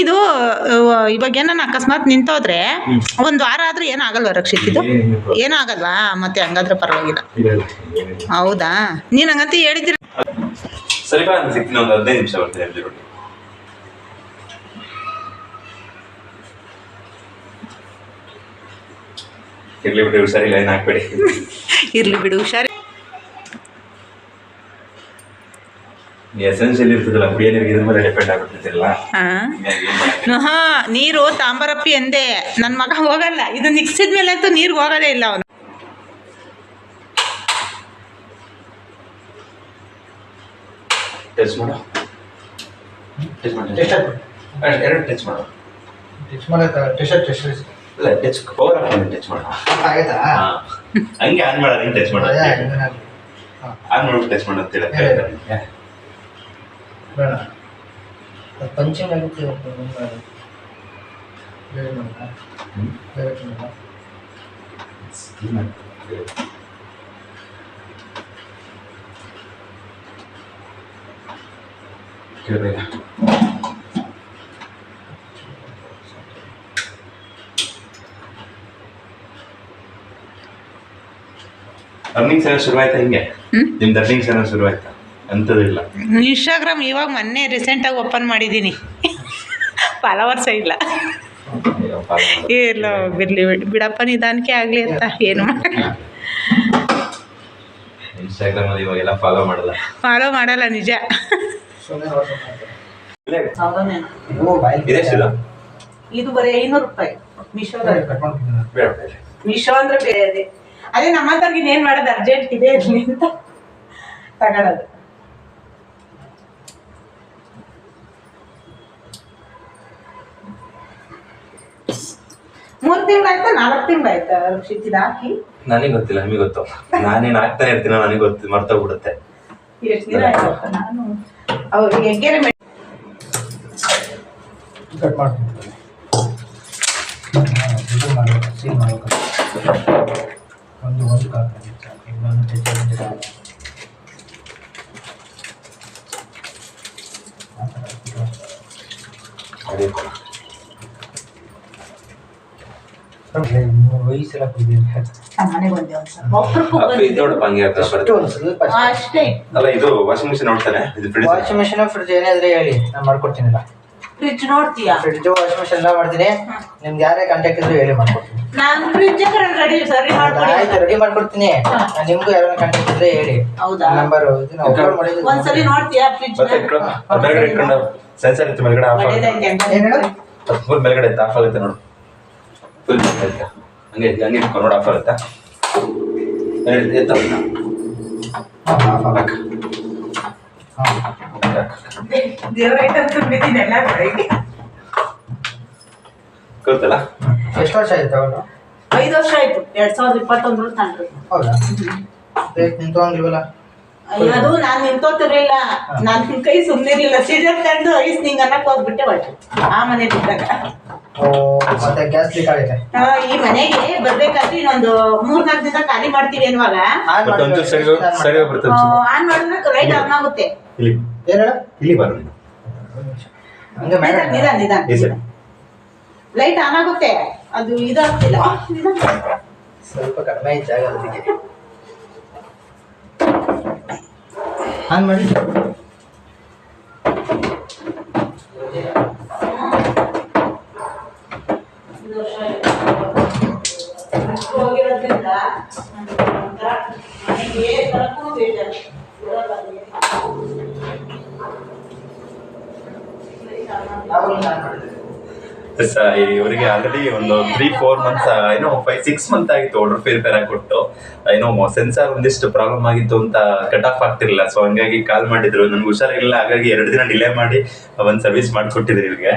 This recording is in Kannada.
ಇದು ಇವಾಗ ಏನಾನ ಅಕಸ್ಮಾತ್ ನಿಂತೋದ್ರೆ ಒಂದು ವಾರ ಆದ್ರೂ ಏನಾಗಲ್ವಾ ರಕ್ಷಿತ್? ಇದು ಏನಾಗಲ್ವಾ? ಮತ್ತೆ ಹಂಗಾದ್ರೆ ಪರವಾಗಿಲ್ಲ. ಹೌದಾ? ನೀನ್ ಹಂಗಂತ ಹೇಳಿದ್ರಿ. ಸರಿ ಬಾ, ಸಿಗ್ತೀನಿ, ಒಂದು 15 ನಿಮಿಷ ಬರ್ತೀನಿ. ಇರ್ಲಿ ಬಿಡಿ, ಹುಷಾರಿಲ್ಲ, ಏನು ಹಾಕ್ಬೇಡಿ. ಇರ್ಲಿ ಬಿಡು, ಹುಷಾರಿ. ಎಸೆನ್ಷಿಯಲ್ ಇರ್ತದಲ್ಲ, ಕುಡಿಯೋ ನೀರಿಗೆ ಇದ್ರ ಮೇಲೆ ಡಿಪೆಂಡ್ ಆಗ್ಬಿಟ್ಟಿರ್ತಿರಲ್ಲ. ನೀರು ತಾಂಬರಪ್ಪಿ ಎಂದೆ. ನನ್ನ ಮಗ ಹೋಗಲ್ಲ, ಇದು ನಿಕ್ಸಿದ ಮೇಲೆ ಅಂತೂ ನೀರ್ಗೆ ಹೋಗೋದೇ ಇಲ್ಲ ಅವನು. ಟಚ್ ಮಾಡು, ಟಚ್ ಮಾಡು, ಎರಡು ಟಚ್ ಮಾಡು. ಟಚ್ ಮಾಡಕ್ಕೆ ಟೆಸ್ಟ್ ಇಲ್ಲ, ಟಚ್ ಪವರ್ ಆನ್ ಟಚ್ ಮಾಡು. ಆಯ್ತಾ? ಹಂಗೆ ಆನ್ ಮಾಡೋದು, ಹಿಂಗೆ ಟಚ್ ಮಾಡೋದು. ಆನ್ ಮಾಡ್ಬಿಟ್ಟು ಟಚ್ ಮಾಡು ಅಂತ ಹೇಳಿ. ಬೇಡ, ಪಂಚಿಂಗ್ ಆಗುತ್ತೆ. ಅರ್ನಿಂಗ್ಸ್ ಏನೋ ಶುರುವಾಯ್ತಾ? ಹಿಂಗೆ ನಿಮ್ದು ಅರ್ನಿಂಗ್ಸ್ ಏನೋ ಶುರುವಾಯ್ತಾ? ಅಂಥದ್ದಿಲ್ಲ. ಇನ್ಸ್ಟಾಗ್ರಾಮ್ ಇವಾಗ ಮೊನ್ನೆ ರೀಸೆಂಟಾಗಿ ಓಪನ್ ಮಾಡಿದ್ದೀನಿ. ಫಾಲೋವರ್ಸೇ ಇಲ್ಲ. ಇಲ್ಲ, ಬಿರ್ಲಿ ಬಿಡಪ್ಪ, ನಿಧಾನಕ್ಕೆ ಆಗಲಿ ಅಂತ. ಏನು ಇನ್ಸ್ಟಾಗ್ರಾಮಲ್ಲಿ ಇವಾಗೆಲ್ಲ ಫಾಲೋ ಮಾಡಲ್ಲ ನಿಜ. ಇದು ಬರೀ 500 ರೂಪಾಯಿ. ಮೀಶೋ ಅಂದ್ರೆ ಬೇರೆ. ಅದೇ ನಮ್ಮಂತವ್ರಿಗೆ ಇನ್ನೇನು ಮಾಡೋದು, ಅರ್ಜೆಂಟ್ ಇದೆ ಇರಲಿ ಅಂತ ತಗೊಳ್ಳೋದು. ಮೂರು ತಿಂಗಳಾಯ್ತಾ 4 ತಿಂಗಳಾಯ್ತಾ ರಕ್ಷಿತ್ ಇದು ಹಾಕಿ? ನನಗೆ ಗೊತ್ತಿಲ್ಲ, ನಿಮಗೆ ಗೊತ್ತು. ನಾನೇನು ಹಾಕ್ತಾನೆ ಇರ್ತೀನೋ, ನನಗೆ ಗೊತ್ತು, ಮರ್ತೋಗ್ಬಿಡುತ್ತೆ. ಎಷ್ಟು ದಿನ ಆಯ್ತು? ನಾನು ಅವ್ರಿಗೆ ಹೆಗ್ಗೆರೆ ಕಟ್ ಮಾಡ್ತೀನಿ. ಇದು ಮಾಡಬೇಕು, ಸೀಲ್ ಮಾಡಬೇಕು. ಒಂದು ಕಾಲ್ಕಂಡು ಇನ್ನೊಂದು ತೆಗೆದು ವಯಸ್ಸೆಲ್ಲ ಅಷ್ಟೇ ಅಲ್ಲ. ಇದು ವಾಷಿಂಗ್ ಮಿಷಿನ್ ನೋಡ್ತಾನೆ, ವಾಷಿಂಗ್ ಮಿಷಿನ್ ಫ್ರಿಡ್ಜ್ ಏನಾದ್ರೆ ಹೇಳಿ, ನಾನು ಮಾಡ್ಕೊಡ್ತೀನಿಲ್ಲ. ಫ್ರಿಡ್ಜ್ ನೋಡ್ತೀಯಾ? ಫ್ರಿಡ್ಜ್ ವಾಷಿಂಗ್ ಮಿಷಿನ್ ಎಲ್ಲ ಮಾಡ್ತೀನಿ. ನಿಮ್ಗೆ ಯಾರೇ ಕಾಂಟ್ಯಾಕ್ಟ್ ಇದ್ರು ಹೇಳಿ, ಮಾಡ್ಕೊಡ್ತೀನಿ. ನಾನು ಫ್ರಿಡ್ಜ್ ರೆಡಿ ಮಾಡ್ಕೊಡ್ತೀನಿ. ಆಯ್ತು, ರೆಡಿ ಮಾಡ್ಕೊಡ್ತೀನಿ. ನಿಮ್ಗೂ ಯಾರು ಕಾಂಟ್ಯಾಕ್ಟ್ ಇದ್ರೆ ಹೇಳಿ. ಹೌದಾ? ನಂಬರ್ ಒಂದ್ಸಲಿ ನೋಡ್ತೀಯಾ ಫ್ರಿಡ್ಜ್? ಮೇಲ್ಗಡೆ ಇಟ್ಕೊಂಡು ಸೆನ್ಸರ್ ಇತ್ತು, ಮೇಲ್ಗಡೆ ಆಫ್ ಆಗುತ್ತೆ. ಫುಲ್ ಮೇಲ್ಗಡೆ ಆಫ್ ಆಗುತ್ತೆ ನೋಡು. ಫುಲ್ ಆಯ್ತಾ? ಹಂಗೆ ಹಂಗೆ ಇಟ್ಕೊಂಡು ನೋಡಿ, ಆಫ್ ಆಗುತ್ತಾ? ಗೊತ್ತಲ್ಲ? ಎಷ್ಟು ವರ್ಷ ಆಯ್ತು ಅವನು? 5 ವರ್ಷ ಆಯ್ತು. 2021 ತಂದ್ರಿ. ಹೌದಾ? ನಿಂತೋಂಗಿಲ್ವಲ್ಲ? ಅದು ನಾನು ನಿಂತೋತಿರ್ಲಿಲ್ಲ. ನಾನು ನಿನ್ ಕೈ ಸುಮ್ಮನಿರ್ಲಿಲ್ಲ. ಸೀಜರ್ ತಂದು ಐಸ್ ನಿಂಗೆ ಅನ್ನಕ್ಕೆ ಹೋಗ್ಬಿಟ್ಟೆ ಹೊರಟು ಆ ಮನೆ ಬಿಟ್ಟಾಗ. ಮತ್ತೆ ಗ್ಯಾಸ್ ಲೀಕ್ ಆಗೈತೆ. ಈ ಮನೆಗೆ ಬರ್ಬೇಕಾದ್ರೆ ಇನ್ನೊಂದು 3-4 ದಿನ ಖಾಲಿ ಮಾಡ್ತೀವಿ ಅನ್ನುವಾಗ ಆನ್ ಮಾಡಿದ್ರೆ ಲೈಟ್ ಆನ್ ಆಗುತ್ತೆ. ಇಲ್ಲಿ ಬರೋದು ನಿಧಾನ ಲೈಟ್ ಆನ್ ಆಗುತ್ತೆ. ಅದು ಇದಾಗ್ತಿಲ್ಲ, ಸ್ವಲ್ಪ ಕಡಿಮೆ ಜಾಗ ಅದಕ್ಕೆ ಆನ್ ಮಾಡಿ. ಹೋಗಿರೋದ್ರಿಂದ ಮನೆಗೆ ಬರಕ್ಕೂ ಬೇಜಾರು. ಇವರಿಗೆ ಆಲ್ರೆಡಿ ಒಂದು 3-4 ಮಂತ್ಸ್ ಏನೋ 5-6 ಮಂತ್ ಆಗಿತ್ತು ಆರ್ಡರ್ ರಿಪೇರ್ ಆಗಿಕೊಟ್ಟು. ಏನೋ ಸೆನ್ಸಾರ್ ಒಂದಿಷ್ಟು ಪ್ರಾಬ್ಲಮ್ ಆಗಿತ್ತು ಅಂತ ಕಟ್ ಆಫ್ ಆಗ್ತಿರ್ಲಿಲ್ಲ. ಸೊ ಹಂಗಾಗಿ ಕಾಲ್ ಮಾಡಿದ್ರು, ನನ್ಗೆ ಹುಷಾರಿಲ್ಲ, ಹಾಗಾಗಿ 2 ದಿನ ಡಿಲೇ ಮಾಡಿ ಒಂದು ಸರ್ವಿಸ್ ಮಾಡಿಕೊಟ್ಟಿದ್ರು ಇವ್ರಿಗೆ.